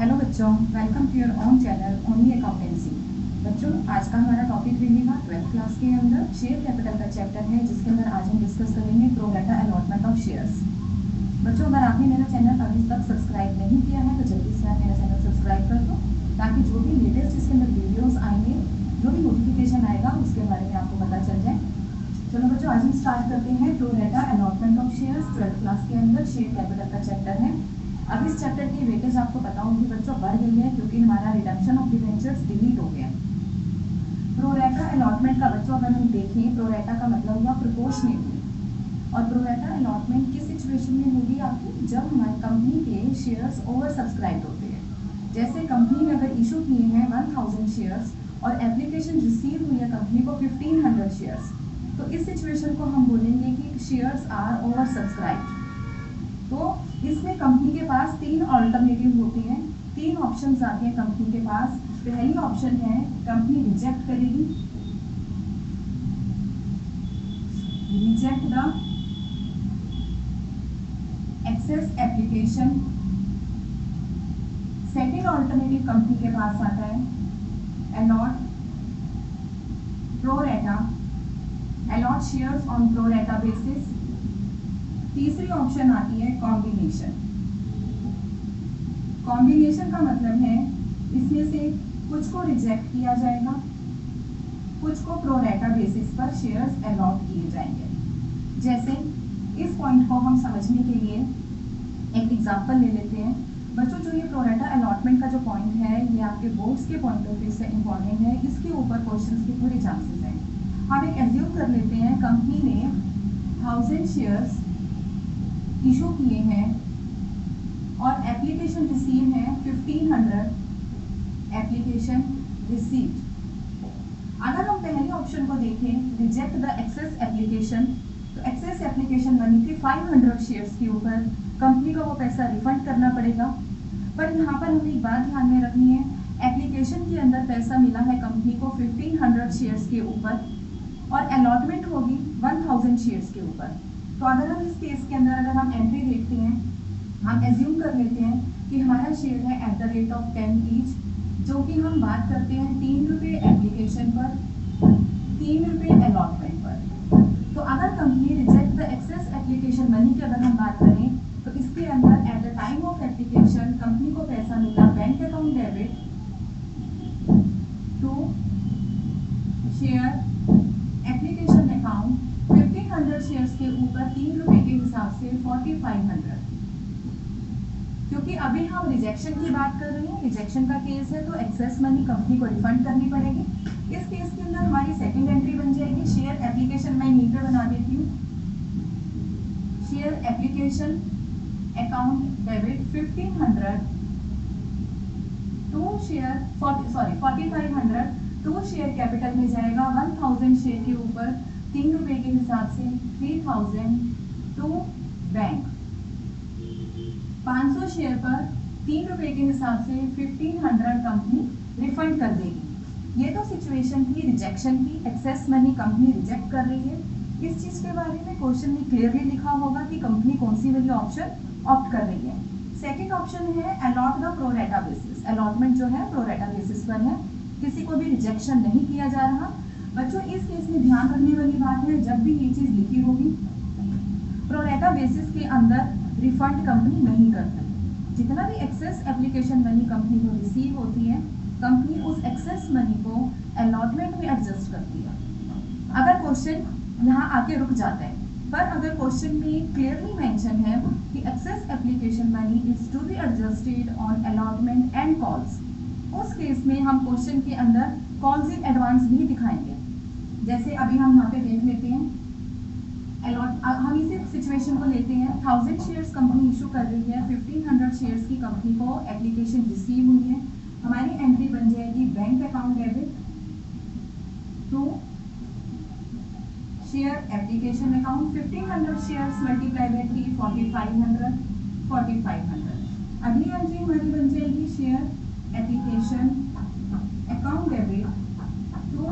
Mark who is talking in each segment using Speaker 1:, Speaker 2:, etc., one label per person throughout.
Speaker 1: Hello बच्चों, welcome to your own channel only accountancy. बच्चों, आज का हमारा टॉपिक रहेगा 12th क्लास के अंदर शेयर कैपिटल का चैप्टर है, जिसके अंदर आज हम डिस्कस करेंगे pro rata allotment of shares. बच्चों, अगर आपने मेरा चैनल अभी तक सब्सक्राइब नहीं किया है तो जल्दी से आप मेरा चैनल सब्सक्राइब कर दो, ताकि जो भी लेटेस्ट इसके अंदर वीडियोज़ आएंगे, जो भी नोटिफिकेशन आएगा उसके बारे में आपको पता चल जाए। चलो बच्चों, आज हम स्टार्ट करते हैं pro rata allotment of shares. 12th class के अंदर शेयर कैपिटल का चैप्टर है। अब इस चैप्टर की वेटेज आपको पता होगी बच्चों, बढ़ गई है क्योंकि हमारा रिडम्पशन ऑफ डिबेंचर्स डिलीट हो गया। प्रो राटा अलॉटमेंट का बच्चों अगर हम देखें, प्रो राटा का मतलब हुआ प्रोपोर्शनेटली, और प्रो राटा अलॉटमेंट किस सिचुएशन में होगी आपकी, जब हमारी कंपनी के शेयर्स ओवर सब्सक्राइब होते हैं। जैसे कंपनी ने अगर इशू किए हैं 1000 शेयर्स और एप्लीकेशन रिसीव हुई है कंपनी को 1500 शेयर्स, तो इस सिचुएशन को हम बोलेंगे कि शेयर्स आर ओवर सब्सक्राइब्ड। तो इसमें कंपनी के पास तीन ऑल्टरनेटिव होते हैं, तीन ऑप्शंस आते हैं कंपनी के पास। पहली ऑप्शन है कंपनी रिजेक्ट करेगी, reject the excess application. Second alternative company के पास आता है allot pro rata, allot shares on pro rata basis. तीसरी ऑप्शन आती है कॉम्बिनेशन। कॉम्बिनेशन का मतलब है इसमें से कुछ को रिजेक्ट किया जाएगा, कुछ को प्रो राटा बेसिस पर शेयर्स अलॉट किए जाएंगे। जैसे इस पॉइंट को हम समझने के लिए एक एग्जांपल ले लेते हैं। बच्चों, जो ये प्रो राटा अलॉटमेंट का जो पॉइंट है, ये आपके बोर्ड्स के पॉइंट ऑफ व्यू से इंपॉर्टेंट है। इसके ऊपर क्वेश्चंस के पूरे चांसेस हैं। हम एक एज्यूम कर लेते हैं कंपनी ने 1000 शेयर्स इशू किए हैं और एप्लीकेशन रिसीव है 1500 एप्लीकेशन रिसीव्ड। अगर हम पहले ऑप्शन को देखें, रिजेक्ट द एक्सेस एप्लीकेशन, तो एक्सेस एप्लीकेशन मनी के 500 शेयर्स के ऊपर कंपनी को वो पैसा रिफंड करना पड़ेगा। पर यहाँ पर हमें एक बात ध्यान में रखनी है, एप्लीकेशन के अंदर पैसा मिला है कंपनी को 1500 शेयर्स के ऊपर और अलॉटमेंट होगी 1000 शेयर्स के ऊपर। तो अगर हम इस केस के अंदर अगर हम एंट्री देखते हैं, हम एज्यूम कर लेते हैं कि हमारा शेयर है at the rate of 10 each, जो कि हम बात करते हैं 3 रुपये एप्लीकेशन पर, 3 रुपये अलॉटमेंट पर। तो अगर company reject the excess application money की अगर हम बात करें, तो इसके अंदर at the time of application company को पैसा मिला bank account debit to share application account 1500 shares के ऊपर 3 रुपए के हिसाब से 4500। क्योंकि अभी हम रिजेक्शन की बात कर रहे हैं, रिजेक्शन का केस है, तो एक्सेस मनी कंपनी को रिफंड करनी पड़ेगी। इस केस के अंदर हमारी सेकंड एंट्री बन जाएगी शेयर एप्लीकेशन, मैं यहीं पे बना देती हूँ, share application account debit 1500 to share 4500 to share capital में जाएगा 1000 शेयर के ऊपर 3 रुपए के हिसाब से 3000 टू बैंक। 500 शेयर पर 3 रुपए के हिसाब से 1500 कंपनी रिफंड कर देगी। ये तो सिचुएशन थी रिजेक्शन की, एक्सेस मनी कंपनी रिजेक्ट कर रही है। इस चीज के बारे में क्वेश्चन में क्लियरली लिखा होगा कि कंपनी कौन सी वाली ऑप्शन ऑप्ट कर रही है। सेकेंड ऑप्शन है allot the pro rata basis. Allotment जो है प्रो राटा बेसिस पर है, किसी को भी रिजेक्शन नहीं किया जा रहा। बच्चों, इस केस में ध्यान रखने वाली बात है, जब भी ये चीज लिखी होगी, प्रो राटा बेसिस के अंदर रिफंड कंपनी नहीं करती। जितना भी एक्सेस एप्लीकेशन मनी कंपनी को रिसीव होती है, कंपनी उस एक्सेस मनी को अलॉटमेंट में एडजस्ट करती है। अगर क्वेश्चन यहाँ आके रुक जाता है, पर अगर क्वेश्चन में क्लियरली मेंशन है कि excess application money is to be adjusted on allotment and calls, उस केस में हम क्वेश्चन के अंदर कॉल्स इन एडवांस भी दिखाएंगे। जैसे अभी हम यहाँ पे देख लेते हैं हम इसी सिचुएशन को लेते हैं। 1000 शेयर्स कंपनी इशू कर रही है, 1500 शेयर्स की कंपनी को एप्लीकेशन रिसीव हुई है। हमारी एंट्री बन जाएगी bank account debit to share application account 1500 shares multiply by 3 4500। अगली एंट्री हमारी बन जाएगी share application account debit to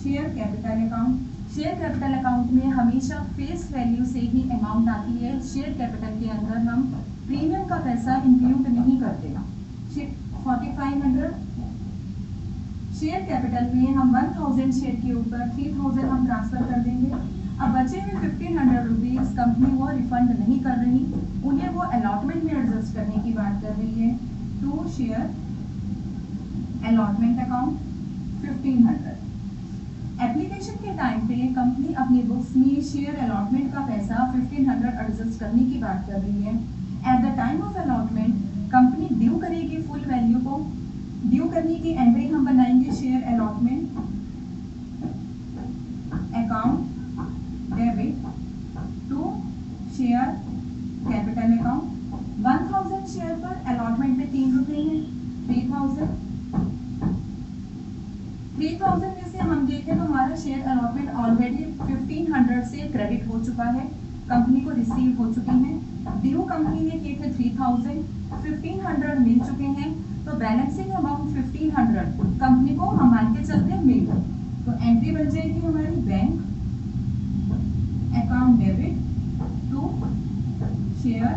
Speaker 1: share capital account. Share capital account में हमेशा फेस वैल्यू से ही अमाउंट आती है। शेयर कैपिटल के अंदर हम प्रीमियम अलॉटमेंट का पैसा इंक्लूड नहीं करते। 4500 शेयर कैपिटल में हम 1000 शेयर के ऊपर 3000 हम ट्रांसफर कर देंगे। अब बचे हुए 1500 रुपीज कंपनी वो रिफंड नहीं कर रही, उन्हें वो अलॉटमेंट में एडजस्ट करने की बात कर रही है। To share allotment account 1500। Application के टाइम पे कंपनी अपनी बुक्स में शेयर अलॉटमेंट का पैसा 1500 एडजस्ट करने की बात कर रही है। At the time of allotment company due करेगी फुल वैल्यू को। ड्यू करने की एंट्री हम बनाएंगे share allotment account debit to share capital account. 1000 share पर अलॉटमेंट में 3 रुपए है, 3000 में से हम देखें तो हमारा शेयर अलॉटमेंट ऑलरेडी 1500 से क्रेडिट हो चुका है, कंपनी को रिसीव हो चुकी है। ड्यू कंपनी ने किए थे 3000, 1500 मिल चुके हैं, तो बैलेंसिंग अमाउंट 1500 कंपनी को हम मान के चलते हैं मिल। तो एंट्री बन जाएगी हमारी bank account debit to share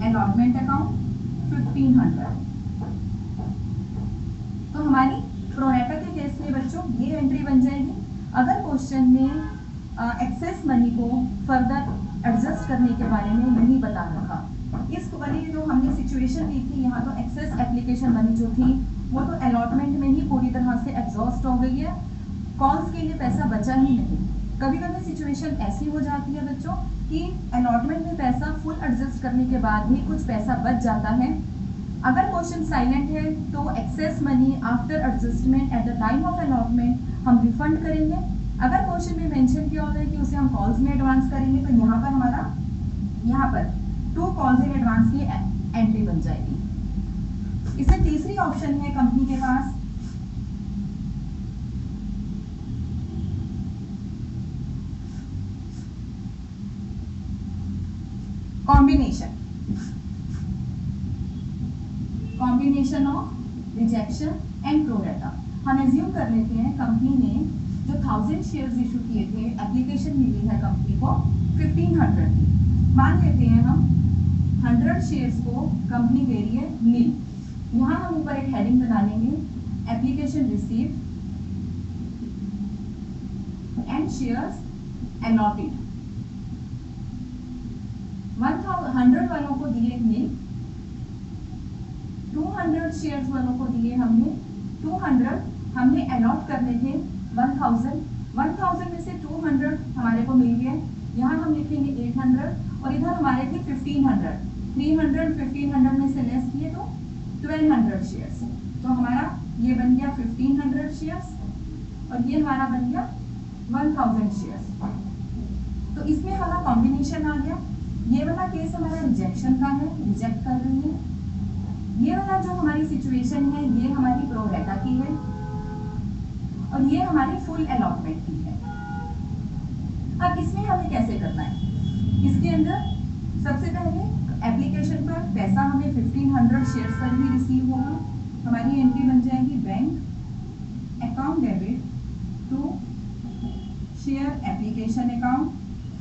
Speaker 1: allotment account 1500। तो हमारी प्रोरेटा के केस में बच्चों ये एंट्री बन जाएगी। अगर क्वेश्चन में एक्सेस मनी को फर्दर एडजस्ट करने के बारे में नहीं बता रखा, इस वाली जो हमने सिचुएशन ली थी, यहाँ तो एक्सेस एप्लीकेशन मनी जो थी वो तो अलॉटमेंट में ही पूरी तरह से एग्जॉस्ट हो गई है, कॉल्स के लिए पैसा बचा ही नहीं। कभी कभी सिचुएशन ऐसी हो जाती है बच्चों कि अलॉटमेंट में पैसा फुल एडजस्ट करने के बाद भी कुछ पैसा बच जाता है। अगर क्वेश्चन साइलेंट है तो excess money after adjustment eight the time of allotment हम रिफंड करेंगे। अगर क्वेश्चन में मेंशन किया होता है कि उसे हम कॉल्स में एडवांस करेंगे, तो यहाँ पर हमारा यहाँ पर 2 कॉल्स इन एडवांस की एंट्री बन जाएगी। इसमें तीसरी ऑप्शन है कंपनी के पास combination of rejection and pro rata. हम एज्यूम कर लेते हैं कंपनी ने जो 1000 शेयर्स इशू किए थे, एप्लीकेशन मिली है कंपनी को 1500 की। मान लेते हैं हम 100 शेयर्स को कंपनी दे रही है नील। यहाँ हम ऊपर एक हेडिंग बना लेंगे application received and shares allotted. 100 वालों को दिए नील, 200 शेयर्स वालों को दिए हमने 200, हमने अलॉट करने थे 1000 में से 200 हमारे को मिल गए। यहाँ हम लिखेंगे 800 और इधर हमारे थे 1500, 300 1500 में से लेस किए तो 1200 शेयर्स। तो हमारा ये बन गया 1500 शेयर्स और ये हमारा बन गया 1000 शेयर्स। तो इसमें हमारा कॉम्बिनेशन आ गया। ये वाला केस हमारा रिजेक्शन का है, रिजेक्ट कर रही है। ये वाला जो हमारी सिचुएशन है ये हमारी प्रोरेटा की है और ये हमारी फुल अलॉटमेंट की है। अब इसमें हमें कैसे करना है? इसके अंदर सबसे पहले एप्लीकेशन पर पैसा हमें 1500 शेयर्स पर ही रिसीव होगा। हमारी एंट्री बन जाएगी bank account debit to share application account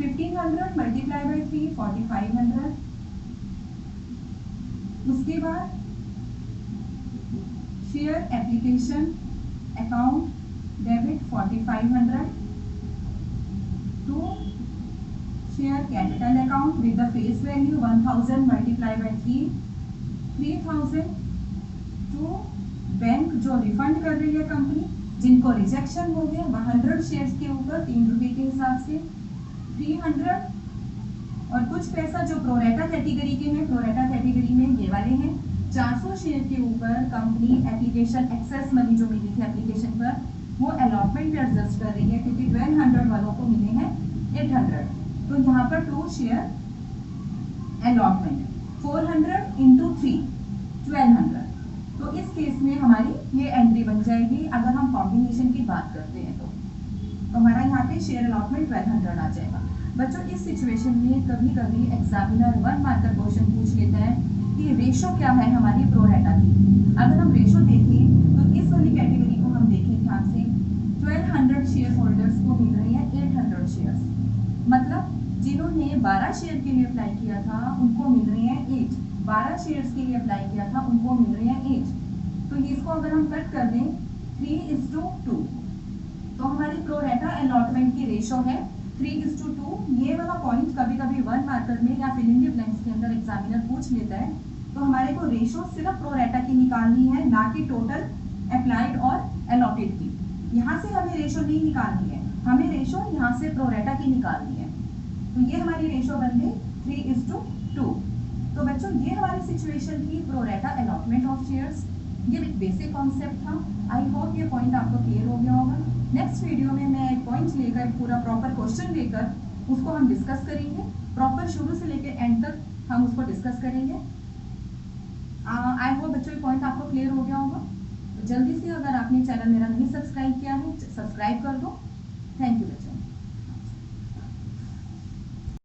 Speaker 1: 1500 multiply by 3 4500। उसके बाद share application account debit 4500 to share capital account with the face value 1000 multiply by 3000 to bank जो रिफंड कर रही है कंपनी, जिनको रिजेक्शन हो गया 100 शेयर्स के ऊपर 3 रुपए के हिसाब से 300 और कुछ पैसा जो प्रोरेटा कैटेगरी के हैं, प्रोरेटा कैटेगरी में ये वाले हैं 400 शेयर के ऊपर कंपनी एप्लीकेशन एक्सेस मनी जो मिली थी एप्लीकेशन पर वो अलॉटमेंट पे एडजस्ट कर रही है क्योंकि 1200 वालों को मिले हैं 800। तो यहाँ पर 2 शेयर अलॉटमेंट 400 इंटू 3 1200। तो इस केस में हमारी ये एंट्री बन जाएगी। अगर हम कॉम्बिनेशन की बात करते हैं तो हमारा यहाँ पे शेयर अलॉटमेंट 1200 आ जाएगा। बच्चों इस सिचुएशन में कभी कभी एग्जामिनर 1 मार्कर क्वेश्चन पूछ लेता है कि रेशो क्या है हमारी प्रोरेटा की। अगर हम रेशो देखें तो इस वाली कैटेगरी को हम देखें ध्यान से 1200 शेयर होल्डर्स को मिल रही है 800 शेयर्स, मतलब जिन्होंने 12 शेयर के लिए अप्लाई किया था उनको मिल रही है 8। 12 शेयर्स के लिए अप्लाई किया था उनको मिल रही है 8। तो इसको अगर हम कट कर दें 3:2, तो हमारी प्रोरेटा अलॉटमेंट की रेशो है 3:2। ये वाला पॉइंट कभी कभी 1 मार्कर में या फिल इन द ब्लैंक्स के अंदर एग्जामिनर पूछ लेता है। तो हमारे को रेशो सिर्फ प्रोरेटा की निकालनी है, ना कि टोटल अप्लाइड और अलॉटेड की। यहाँ से हमें रेशो नहीं निकालनी है, हमें रेशो यहाँ से प्रोरेटा की निकालनी है। तो ये हमारी रेशो बन गई 3:2। तो बच्चों ये हमारी सिचुएशन थी प्रोरेटा अलॉटमेंट ऑफ शेयर्स। ये एक बेसिक कॉन्सेप्ट था। आई होप ये पॉइंट आपको क्लियर हो गया होगा। नेक्स्ट वीडियो में मैं एक पॉइंट लेकर पूरा प्रॉपर क्वेश्चन लेकर उसको हम डिस्कस करेंगे। प्रॉपर शुरू से लेकर एंड तक हम उसको डिस्कस करेंगे। आई होप बच्चों ये पॉइंट आपको क्लियर हो गया होगा। तो जल्दी से अगर आपने चैनल मेरा नहीं सब्सक्राइब किया है, सब्सक्राइब कर दो। थैंक यू बच्चों।